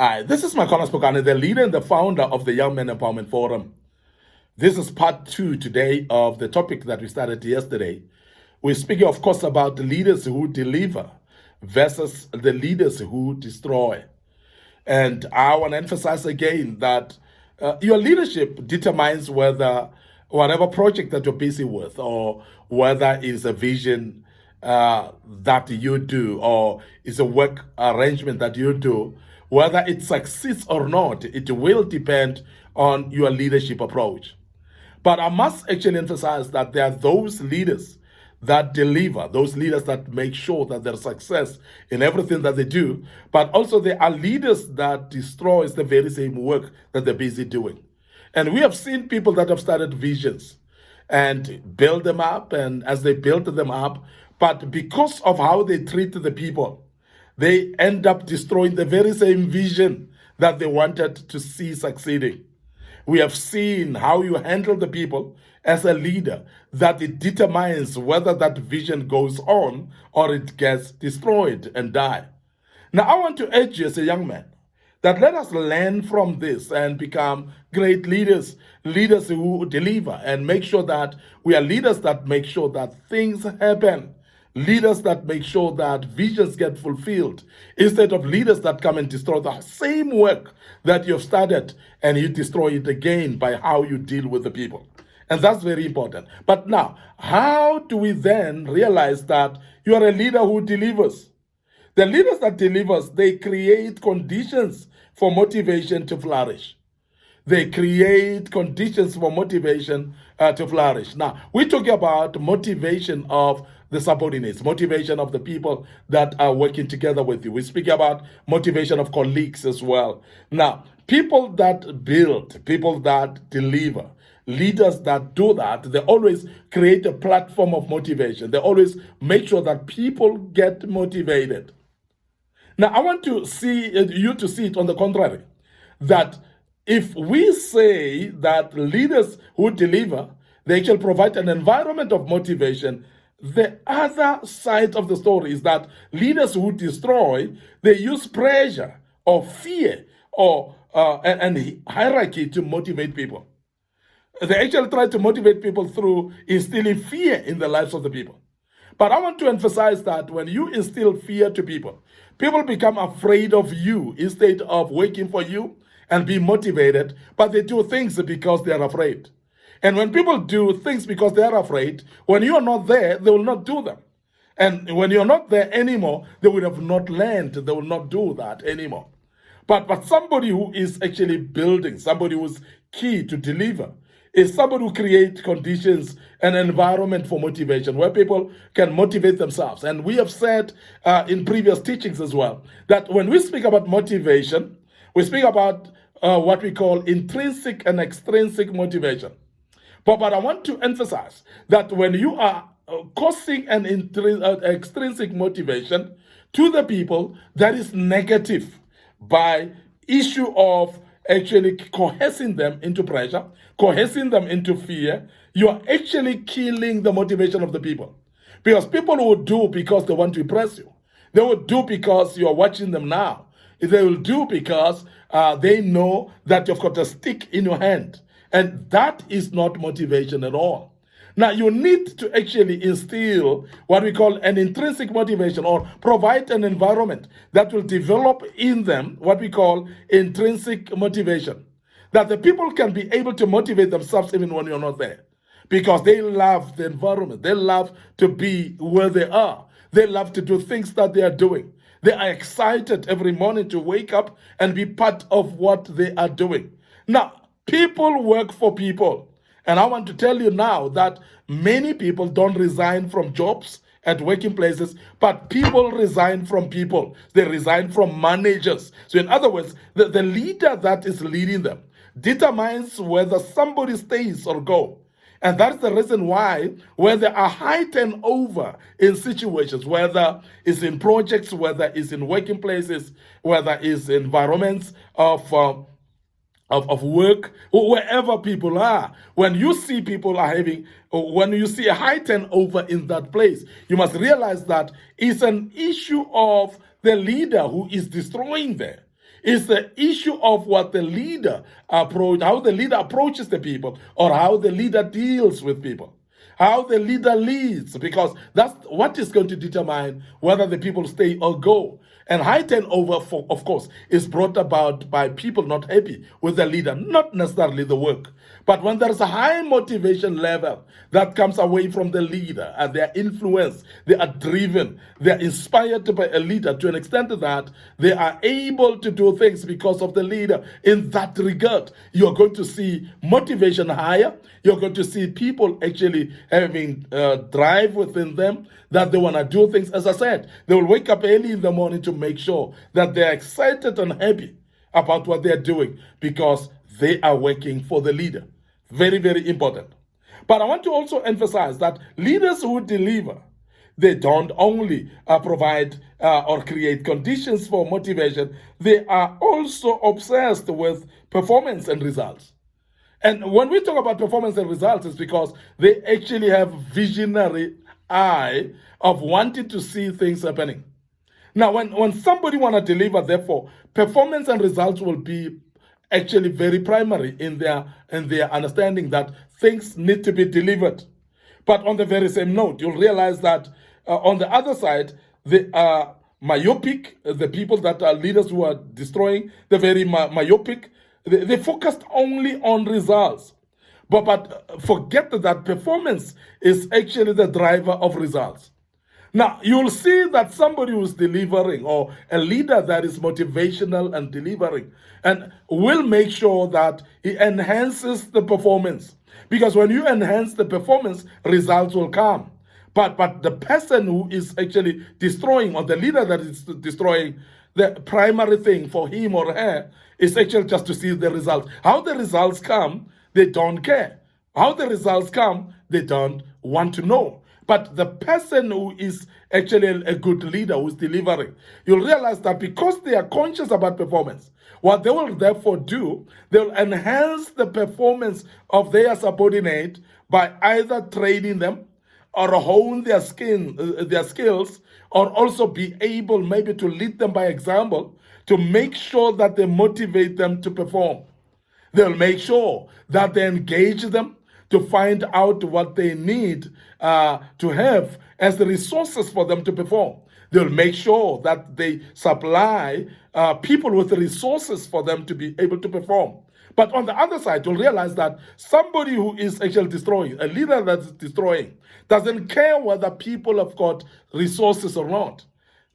Hi, this is Micornus Phokane, the leader and the founder of the Young Men Empowerment Forum. This is part 2 today of the topic that we started yesterday. We're speaking, of course, about the leaders who deliver versus the leaders who destroy. And I want to emphasize again that your leadership determines whether whatever project that you're busy with, or whether it's a vision that you do, or it's a work arrangement that you do, whether it succeeds or not, it will depend on your leadership approach. But I must actually emphasize that there are those leaders that deliver, those leaders that make sure that there's success in everything that they do, but also there are leaders that destroys the very same work that they're busy doing. And we have seen people that have started visions and build them up, and as they build them up, but because of how they treat the people, they end up destroying the very same vision that they wanted to see succeeding. We have seen how you handle the people as a leader, that it determines whether that vision goes on or it gets destroyed and die. Now, I want to urge you as a young man that let us learn from this and become great leaders, leaders who deliver, and make sure that we are leaders that make sure that things happen, leaders that make sure that visions get fulfilled, instead of leaders that come and destroy the same work that you've started and you destroy it again by how you deal with the people. And that's very important. But now, how do we then realize that you are a leader who delivers? The leaders that delivers, they create conditions for motivation to flourish. They create conditions for motivation to flourish. Now, we're talking about motivation of the subordinates, motivation of the people that are working together with you. We speak about motivation of colleagues as well. Now, people that build, people that deliver, leaders that do that, they always create a platform of motivation. They always make sure that people get motivated. Now, I want to see you to see it on the contrary, that if we say that leaders who deliver, they shall provide an environment of motivation, the other side of the story is that leaders who destroy, they use pressure or fear or and hierarchy to motivate people. They actually try to motivate people through instilling fear in the lives of the people. But I want to emphasize that when you instill fear to people, people become afraid of you instead of working for you and be motivated, but they do things because they are afraid. And when people do things because they are afraid, when you are not there, they will not do them. And when you're not there anymore, they would have not learned, they will not do that anymore. But somebody who is actually building, somebody who's key to deliver, is somebody who creates conditions and environment for motivation where people can motivate themselves. And we have said in previous teachings as well that when we speak about motivation, we speak about what we call intrinsic and extrinsic motivation. But I want to emphasize that when you are causing an extrinsic motivation to the people that is negative by issue of actually coercing them into pressure, coercing them into fear, you are actually killing the motivation of the people. Because people will do because they want to impress you. They will do because you are watching them now. They will do because they know that you've got a stick in your hand. And that is not motivation at all. Now, you need to actually instill what we call an intrinsic motivation, or provide an environment that will develop in them what we call intrinsic motivation. That the people can be able to motivate themselves even when you're not there. Because they love the environment. They love to be where they are. They love to do things that they are doing. They are excited every morning to wake up and be part of what they are doing. Now, people work for people. And I want to tell you now that many people don't resign from jobs at working places, but people resign from people. They resign from managers. So in other words, the leader that is leading them determines whether somebody stays or go. And that's the reason why when there are high turnover in situations, whether it's in projects, whether it's in working places, whether it's environments of work, wherever people are, when you see people are having, when you see a high turnover in that place, you must realize that it's an issue of the leader who is destroying there. It's the issue of what the leader how the leader approaches the people, or how the leader deals with people, how the leader leads, because that's what is going to determine whether the people stay or go. And high turnover, of course, is brought about by people not happy with the leader, not necessarily the work. But when there's a high motivation level that comes away from the leader, and they're influenced, they are driven, they're inspired by a leader to an extent that they are able to do things because of the leader. In that regard, you're going to see motivation higher. You're going to see people actually having drive within them, that they want to do things. As I said, they will wake up early in the morning to make sure that they're excited and happy about what they're doing, because they are working for the leader. Very, very important. But I want to also emphasize that leaders who deliver, they don't only provide or create conditions for motivation, they are also obsessed with performance and results. And when we talk about performance and results, it's because they actually have visionary eye of wanting to see things happening. Now, when somebody want to deliver, therefore, performance and results will be actually very primary in their understanding that things need to be delivered. But on the very same note, you'll realize that on the other side, they are myopic. The people that are leaders who are destroying, they're very myopic. They focused only on results. But forget that performance is actually the driver of results. Now, you'll see that somebody who's delivering, or a leader that is motivational and delivering, and will make sure that he enhances the performance. Because when you enhance the performance, results will come. But the person who is actually destroying, or the leader that is destroying, the primary thing for him or her is actually just to see the results. How the results come, they don't care. How the results come, they don't want to know. But the person who is actually a good leader, who's delivering, you'll realize that because they are conscious about performance, what they will therefore do, they'll enhance the performance of their subordinate by either training them, or hone their skills, or also be able maybe to lead them by example, to make sure that they motivate them to perform. They'll make sure that they engage them to find out what they need to have as the resources for them to perform. They'll make sure that they supply people with the resources for them to be able to perform. But on the other side, you'll realize that somebody who is actually destroying, a leader that's destroying, doesn't care whether people have got resources or not.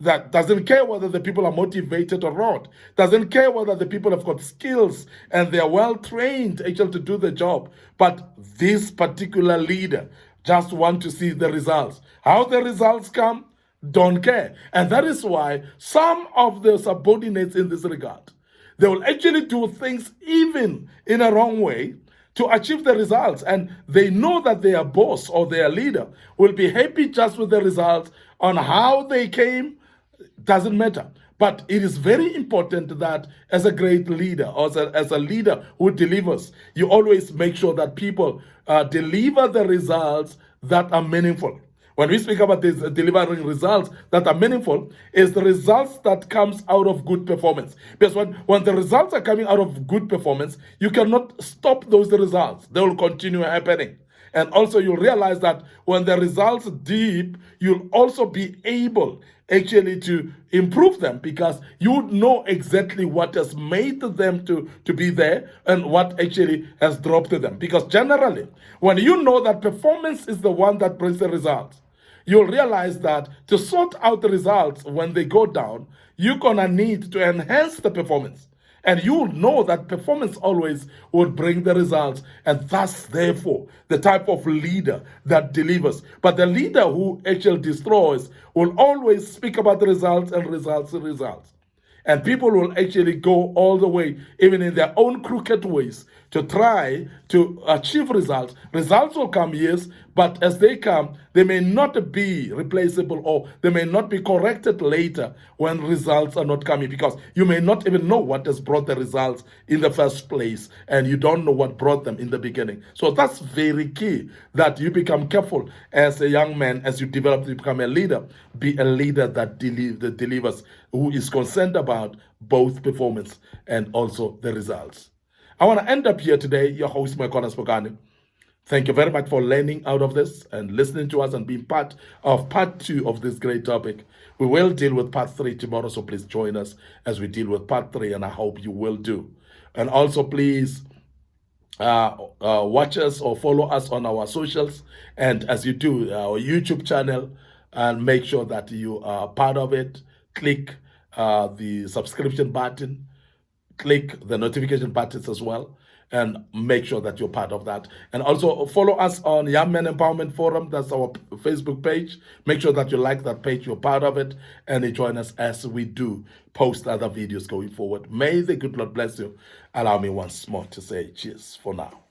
That doesn't care whether the people are motivated or not. Doesn't care whether the people have got skills and they are well trained actually to do the job. But this particular leader just want to see the results. How the results come, don't care. And that is why some of the subordinates in this regard, they will actually do things even in a wrong way to achieve the results. And they know that their boss or their leader will be happy just with the results. On how they came, doesn't matter. But it is very important that as a great leader, or as a leader who delivers, you always make sure that people deliver the results that are meaningful. When we speak about this delivering results that are meaningful, is the results that comes out of good performance. Because when the results are coming out of good performance, you cannot stop those results. They will continue happening. And also you'll realize that when the results deep, you'll also be able actually to improve them, because you know exactly what has made them to be there and what actually has dropped them. Because generally, when you know that performance is the one that brings the results, you'll realize that to sort out the results when they go down, you're going to need to enhance the performance. And you know that performance always will bring the results. And thus, therefore, the type of leader that delivers. But the leader who actually destroys will always speak about the results and results and results. And people will actually go all the way, even in their own crooked ways, to try to achieve results. Results will come, yes, but as they come, they may not be replaceable, or they may not be corrected later when results are not coming, because you may not even know what has brought the results in the first place, and you don't know what brought them in the beginning. So that's very key, that you become careful as a young man, as you develop to become a leader. Be a leader that delivers. who is concerned about both performance and also the results. I want to end up here today, your host, Micornus Phokane. Thank you very much for learning out of this and listening to us and being part of part 2 of this great topic. We will deal with part 3 tomorrow, so please join us as we deal with part 3, and I hope you will do. And also, please watch us or follow us on our socials, and as you do, our YouTube channel, and make sure that you are part of it. Click the subscription button, click the notification buttons as well, and make sure that you're part of that. And also follow us on Young Men Empowerment Forum. That's our Facebook page. Make sure that you like that page, you're part of it, and you join us as we do post other videos going forward. May the good Lord bless you. Allow me once more to say cheers for now.